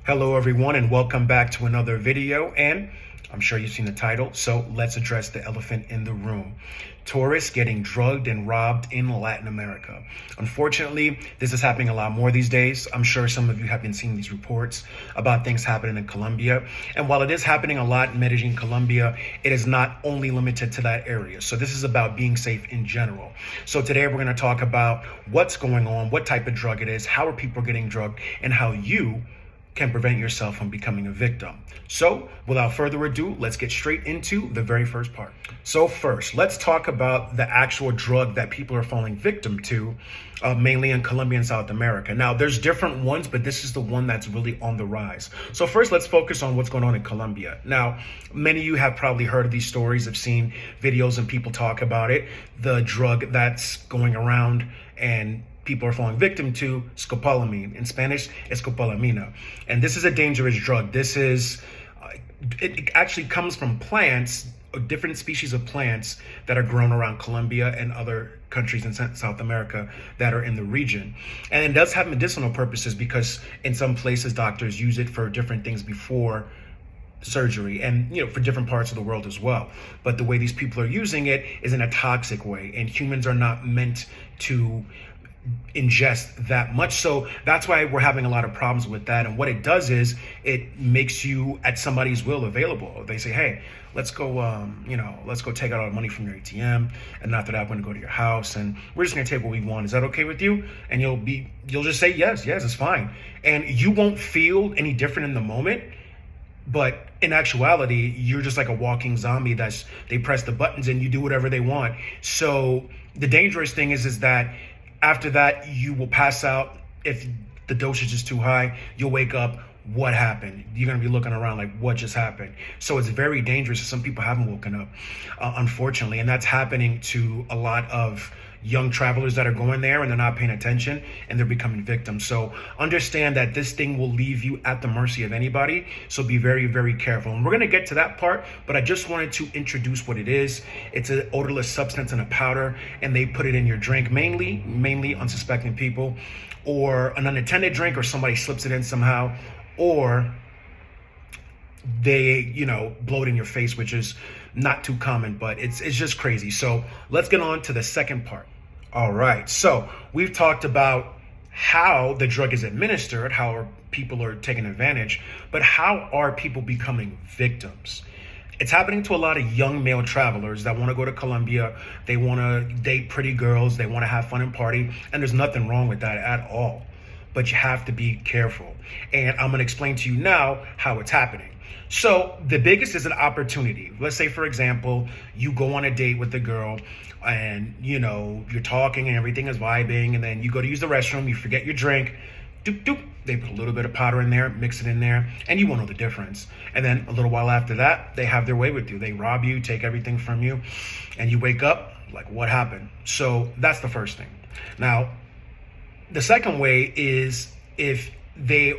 Hello everyone and welcome back to another video, and I'm sure you've seen the title, so let's address the elephant in the room. Tourists getting drugged and robbed in Latin America. Unfortunately, this is happening a lot more these days. I'm sure some of you have been seeing these reports about things happening in Colombia. And while it is happening a lot in Medellin, Colombia, it is not only limited to that area. So this is about being safe in general. So today we're going to talk about what's going on, what type of drug it is, how are people getting drugged, and how you can prevent yourself from becoming a victim. So without further ado, let's get straight into the very first part. So first, let's talk about the actual drug that people are falling victim to, mainly in Colombia and South America. Now, there's different ones, but this is the one that's really on the rise. So first, let's focus on what's going on in Colombia. Now, many of you have probably heard of these stories, have seen videos and people talk about it. The drug that's going around and people are falling victim to, scopolamine. In Spanish, escopolamina. And this is a dangerous drug. This is, it actually comes from plants, different species of plants that are grown around Colombia and other countries in South America that are in the region. And it does have medicinal purposes because in some places doctors use it for different things before surgery and for different parts of the world as well. But the way these people are using it is in a toxic way, and humans are not meant to ingest that much. So that's why we're having a lot of problems with that. And what it does is it makes you at somebody's will available. They say, hey, let's go let's go take out all the money from your ATM, and after that, I'm going to go to your house and we're just going to take what we want. Is that okay with you? And you'll just say yes, it's fine. And you won't feel any different in the moment, but in actuality, you're just like a walking zombie they press the buttons and you do whatever they want. So the dangerous thing is that after that, you will pass out. If the dosage is too high, you'll wake up. What happened? You're going to be looking around like, what just happened? So it's very dangerous. Some people haven't woken up, unfortunately. And that's happening to a lot of young travelers that are going there and they're not paying attention and they're becoming victims. So understand that this thing will leave you at the mercy of anybody. So be very, very careful. And we're going to get to that part, but I just wanted to introduce what it is. It's an odorless substance in a powder, and they put it in your drink, mainly unsuspecting people, or an unattended drink, or somebody slips it in somehow, or they blow it in your face, which is not too common, but it's just crazy. So let's get on to the second part. All right, so we've talked about how the drug is administered, how people are taking advantage, but how are people becoming victims? It's happening to a lot of young male travelers that want to go to Colombia. They want to date pretty girls. They want to have fun and party, and there's nothing wrong with that at all. But you have to be careful. And I'm going to explain to you now how it's happening. So the biggest is an opportunity. Let's say, for example, you go on a date with a girl and, you're talking and everything is vibing, and then you go to use the restroom, you forget your drink, doop, doop. They put a little bit of powder in there, mix it in there, and you won't know the difference. And then a little while after that, they have their way with you. They rob you, take everything from you, and you wake up like, what happened? So that's the first thing. Now, the second way is if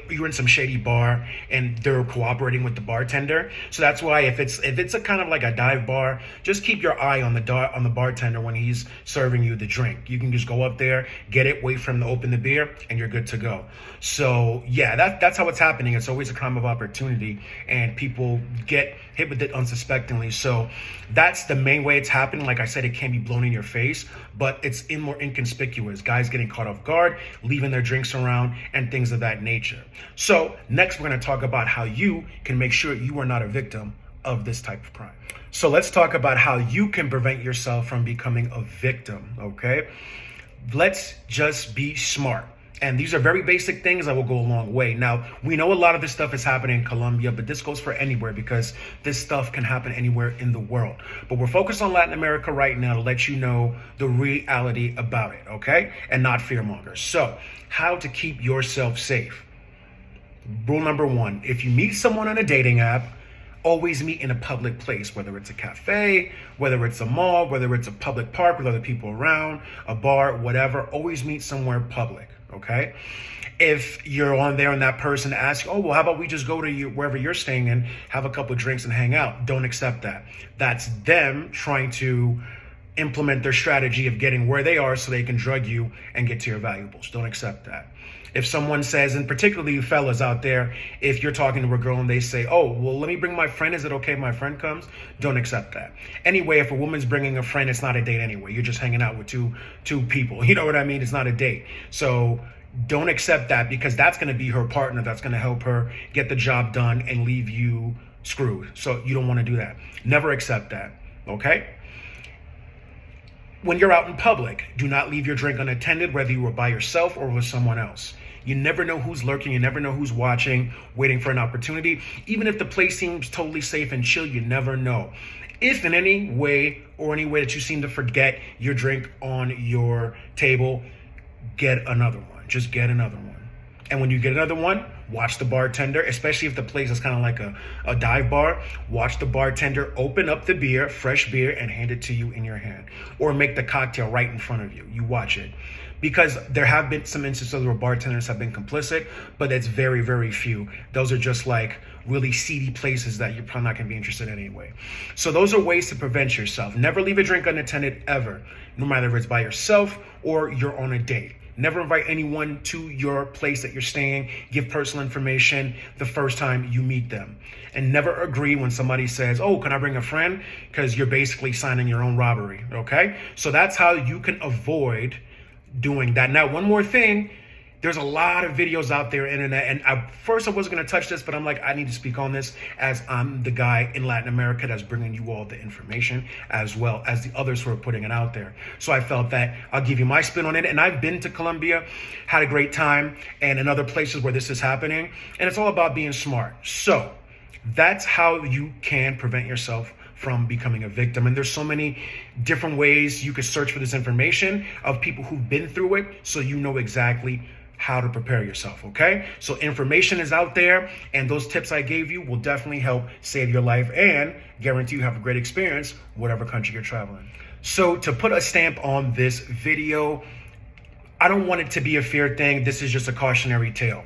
you're in some shady bar and they're cooperating with the bartender. So that's why if it's a kind of like a dive bar, just keep your eye on the bartender when he's serving you the drink. You can just go up there, get it, wait for him to open the beer, and you're good to go. So yeah, that's how it's happening. It's always a crime of opportunity, and people get hit with it unsuspectingly. So that's the main way it's happening. Like I said, it can be blown in your face, but it's more inconspicuous. Guys getting caught off guard, leaving their drinks around, and things of that nature. So next, we're going to talk about how you can make sure you are not a victim of this type of crime. So let's talk about how you can prevent yourself from becoming a victim, okay? Let's just be smart. And these are very basic things that will go a long way. Now, we know a lot of this stuff is happening in Colombia, but this goes for anywhere because this stuff can happen anywhere in the world. But we're focused on Latin America right now to let you know the reality about it, okay? And not fearmongers. So, how to keep yourself safe. Rule number one, if you meet someone on a dating app, always meet in a public place, whether it's a cafe, whether it's a mall, whether it's a public park with other people around, a bar, whatever, always meet somewhere public. Okay, if you're on there and that person asks, oh, well, how about we just go to wherever you're staying and have a couple of drinks and hang out? Don't accept that. That's them trying to implement their strategy of getting where they are so they can drug you and get to your valuables. Don't accept that. If someone says, and particularly you fellas out there, if you're talking to a girl and they say, oh, well, let me bring my friend. Is it okay if my friend comes? Don't accept that. Anyway, if a woman's bringing a friend, it's not a date anyway. You're just hanging out with two people. You know what I mean? It's not a date. So don't accept that, because that's going to be her partner. That's going to help her get the job done and leave you screwed. So you don't want to do that. Never accept that. Okay? When you're out in public, do not leave your drink unattended, whether you were by yourself or with someone else. You never know who's lurking. You never know who's watching, waiting for an opportunity. Even if the place seems totally safe and chill, you never know. If in any way that you seem to forget your drink on your table, get another one. Just get another one. And when you get another one, watch the bartender, especially if the place is kind of like a dive bar. Watch the bartender open up the beer, fresh beer, and hand it to you in your hand. Or make the cocktail right in front of you. You watch it. Because there have been some instances where bartenders have been complicit, but it's very, very few. Those are just like really seedy places that you're probably not going to be interested in anyway. So those are ways to prevent yourself. Never leave a drink unattended ever, no matter if it's by yourself or you're on a date. Never invite anyone to your place that you're staying. Give personal information the first time you meet them. And never agree when somebody says, oh, can I bring a friend? Because you're basically signing your own robbery, okay? So that's how you can avoid doing that. Now, one more thing. There's a lot of videos out there on the internet, and I wasn't going to touch this, but I'm like, I need to speak on this, as I'm the guy in Latin America that's bringing you all the information, as well as the others who are putting it out there. So I felt that I'll give you my spin on it. And I've been to Colombia, had a great time, and in other places where this is happening, and it's all about being smart. So that's how you can prevent yourself from becoming a victim. And there's so many different ways you could search for this information of people who've been through it, so you know exactly how to prepare yourself, okay? So information is out there, and those tips I gave you will definitely help save your life and guarantee you have a great experience whatever country you're traveling. So to put a stamp on this video, I don't want it to be a fear thing. This is just a cautionary tale.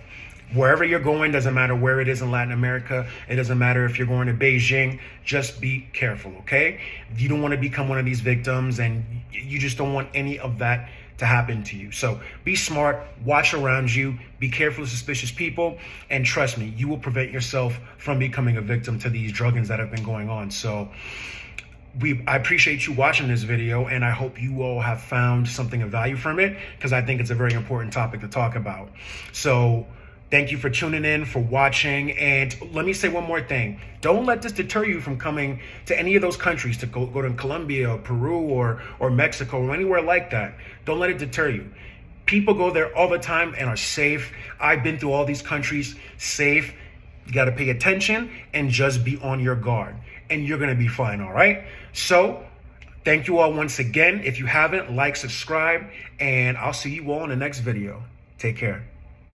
Wherever you're going, doesn't matter where it is in Latin America. It doesn't matter if you're going to Beijing. Just be careful, okay? You don't want to become one of these victims, and you just don't want any of that to happen to you. So be smart, watch around you, be careful of suspicious people, and trust me, you will prevent yourself from becoming a victim to these druggings that have been going on. So I appreciate you watching this video, and I hope you all have found something of value from it, because I think it's a very important topic to talk about. So thank you for tuning in, for watching. And let me say one more thing. Don't let this deter you from coming to any of those countries, to go to Colombia or Peru or Mexico or anywhere like that. Don't let it deter you. People go there all the time and are safe. I've been through all these countries, safe. You got to pay attention and just be on your guard, and you're going to be fine, all right? So thank you all once again. If you haven't, like, subscribe, and I'll see you all in the next video. Take care.